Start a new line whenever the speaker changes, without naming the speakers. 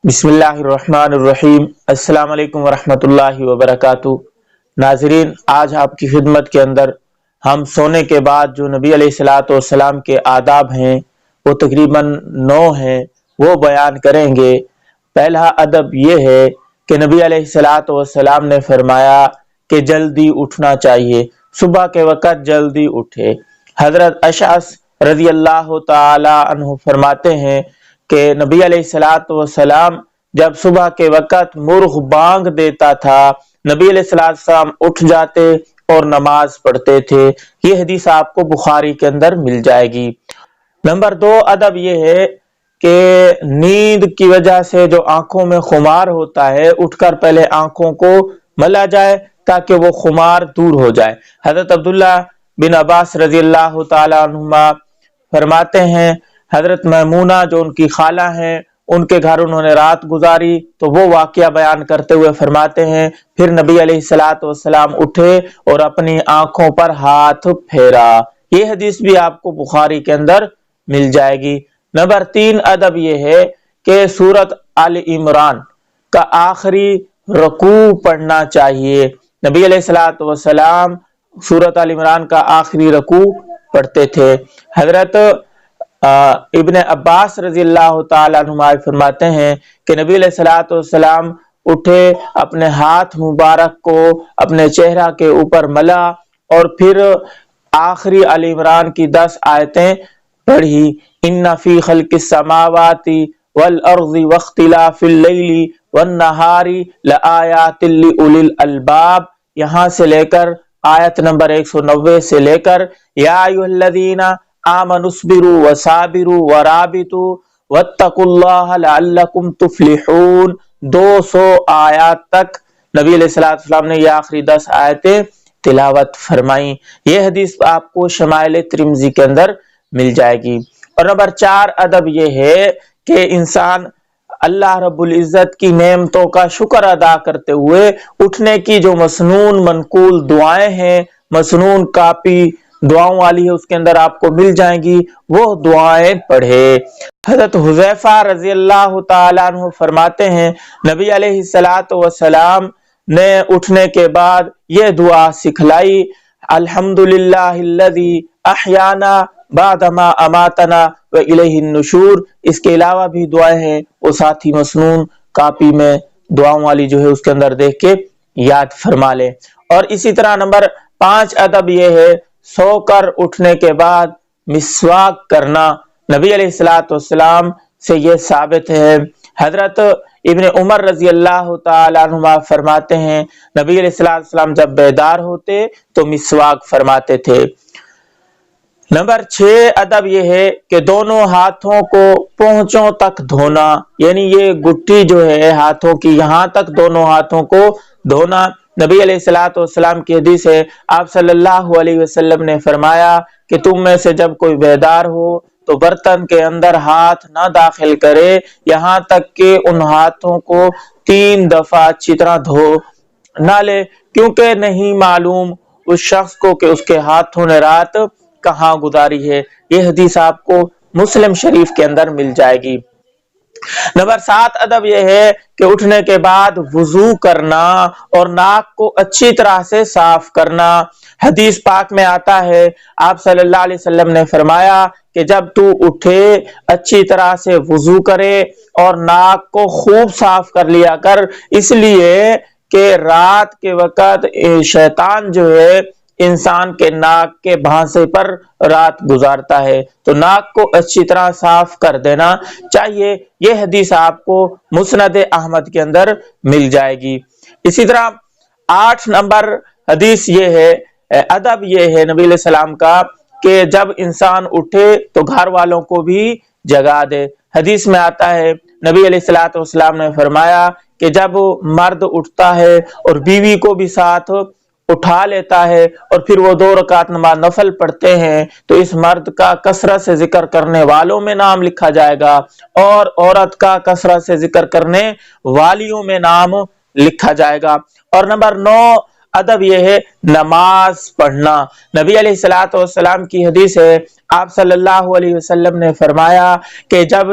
بسم اللہ الرحمن الرحیم۔ السلام علیکم ورحمۃ اللہ وبرکاتہ۔ ناظرین، آج آپ کی خدمت کے اندر ہم سونے کے بعد جو نبی علیہ الصلوۃ والسلام کے آداب ہیں وہ تقریباً 9 ہیں، وہ بیان کریں گے۔ پہلا ادب یہ ہے کہ نبی علیہ الصلوۃ والسلام نے فرمایا کہ جلدی اٹھنا چاہیے، صبح کے وقت جلدی اٹھے۔ حضرت اشعث رضی اللہ تعالی عنہ فرماتے ہیں کہ نبی علیہ الصلوۃ والسلام جب صبح کے وقت مرغ بانگ دیتا تھا، نبی علیہ الصلوۃ والسلام اٹھ جاتے اور نماز پڑھتے تھے۔ یہ حدیث آپ کو بخاری کے اندر مل جائے گی۔ نمبر 2 ادب یہ ہے کہ نیند کی وجہ سے جو آنکھوں میں خمار ہوتا ہے، اٹھ کر پہلے آنکھوں کو ملا جائے تاکہ وہ خمار دور ہو جائے۔ حضرت عبداللہ بن عباس رضی اللہ تعالی عنہما فرماتے ہیں، حضرت میمونہ جو ان کی خالہ ہیں، ان کے گھر انہوں نے رات گزاری تو وہ واقعہ بیان کرتے ہوئے فرماتے ہیں، پھر نبی علیہ الصلوۃ والسلام اٹھے اور اپنی آنکھوں پر ہاتھ پھیرا۔ یہ حدیث بھی آپ کو بخاری کے اندر مل جائے گی۔ نمبر 3 ادب یہ ہے کہ سورت آل عمران کا آخری رکوع پڑھنا چاہیے۔ نبی علیہ الصلوۃ والسلام سورت آل عمران کا آخری رکوع پڑھتے تھے۔ حضرت ابن عباس رضی اللہ تعالیٰ عنہ فرماتے ہیں کہ نبی علیہ الصلوۃ والسلام اٹھے، اپنے ہاتھ مبارک کو اپنے چہرہ کے اوپر ملا اور پھر آخری آل عمران کی 10 آیتیں پڑھی۔ ان فی خلق السماوات والارض واختلاف اللیل والنہار لآیات لأولی الالباب، یہاں سے لے کر آیت نمبر 190 سے لے کر یا ایھا الذین آمنوا اصبروا وصابروا ورابطوا واتقوا اللہ لعلکم تفلحون، 200 آیات تک نبی علیہ الصلوۃ والسلام نے یہ آخری 10 آیتیں تلاوت فرمائیں۔ یہ حدیث آپ کو شمائل ترمذی کے اندر مل جائے گی۔ اور نمبر 4 ادب یہ ہے کہ انسان اللہ رب العزت کی نعمتوں کا شکر ادا کرتے ہوئے اٹھنے کی جو مسنون منقول دعائیں ہیں، مسنون کاپی دعاؤں والی ہے، اس کے اندر آپ کو مل جائیں گی، وہ دعائیں پڑھے۔ حضرت حذیفہ رضی اللہ تعالیٰ عنہ فرماتے ہیں، نبی علیہ الصلوۃ والسلام نے اٹھنے کے بعد یہ دعا سکھلائی، الحمدللہ الذی احیانا بعدما اماتنا والیہ النشور۔ اس کے علاوہ بھی دعائیں ہیں، وہ ساتھی مسنون کاپی میں دعاؤں والی جو ہے اس کے اندر دیکھ کے یاد فرما لیں۔ اور اسی طرح نمبر 5 ادب یہ ہے، سو کر اٹھنے کے بعد مسواک کرنا۔ نبی علیہ الصلوۃ والسلام سے یہ ثابت ہے۔ حضرت ابن عمر رضی اللہ تعالی عنہما فرماتے ہیں، نبی علیہ الصلوۃ والسلام جب بیدار ہوتے تو مسواک فرماتے تھے۔ نمبر 6 ادب یہ ہے کہ دونوں ہاتھوں کو پونچھوں تک دھونا، یعنی یہ گٹھی جو ہے ہاتھوں کی، یہاں تک دونوں ہاتھوں کو دھونا۔ نبی علیہ الصلوۃ والسلام کی حدیث ہے، آپ صلی اللہ علیہ وسلم نے فرمایا کہ تم میں سے جب کوئی بیدار ہو تو برتن کے اندر ہاتھ نہ داخل کرے یہاں تک کہ ان ہاتھوں کو 3 دفعہ اچھی طرح دھو نہ لے، کیونکہ نہیں معلوم اس شخص کو کہ اس کے ہاتھوں نے رات کہاں گزاری ہے۔ یہ حدیث آپ کو مسلم شریف کے اندر مل جائے گی۔ نمبر 7 ادب یہ ہے کہ اٹھنے کے بعد وضو کرنا اور ناک کو اچھی طرح سے صاف کرنا۔ حدیث پاک میں آتا ہے، آپ صلی اللہ علیہ وسلم نے فرمایا کہ جب تو اٹھے اچھی طرح سے وضو کرے اور ناک کو خوب صاف کر لیا کر، اس لیے کہ رات کے وقت شیطان جو ہے انسان کے ناک کے بھانسے پر رات گزارتا ہے، تو ناک کو اچھی طرح صاف کر دینا چاہیے۔ یہ حدیث آپ کو مسند احمد کے اندر مل جائے گی۔ اسی طرح 8 نمبر حدیث یہ ہے، ادب یہ ہے نبی علیہ السلام کا کہ جب انسان اٹھے تو گھر والوں کو بھی جگا دے۔ حدیث میں آتا ہے، نبی علیہ الصلوۃ والسلام نے فرمایا کہ جب مرد اٹھتا ہے اور بیوی کو بھی ساتھ اٹھا لیتا ہے اور پھر وہ 2 رکعت نماز نفل پڑھتے ہیں تو اس مرد کا کثرت سے ذکر کرنے والوں میں نام لکھا جائے گا اور عورت کا کثرت سے ذکر کرنے والیوں میں نام لکھا جائے گا۔ اور نمبر 9 ادب یہ ہے نماز پڑھنا۔ نبی علیہ الصلوۃ والسلام کی حدیث ہے، آپ صلی اللہ علیہ وسلم نے فرمایا کہ جب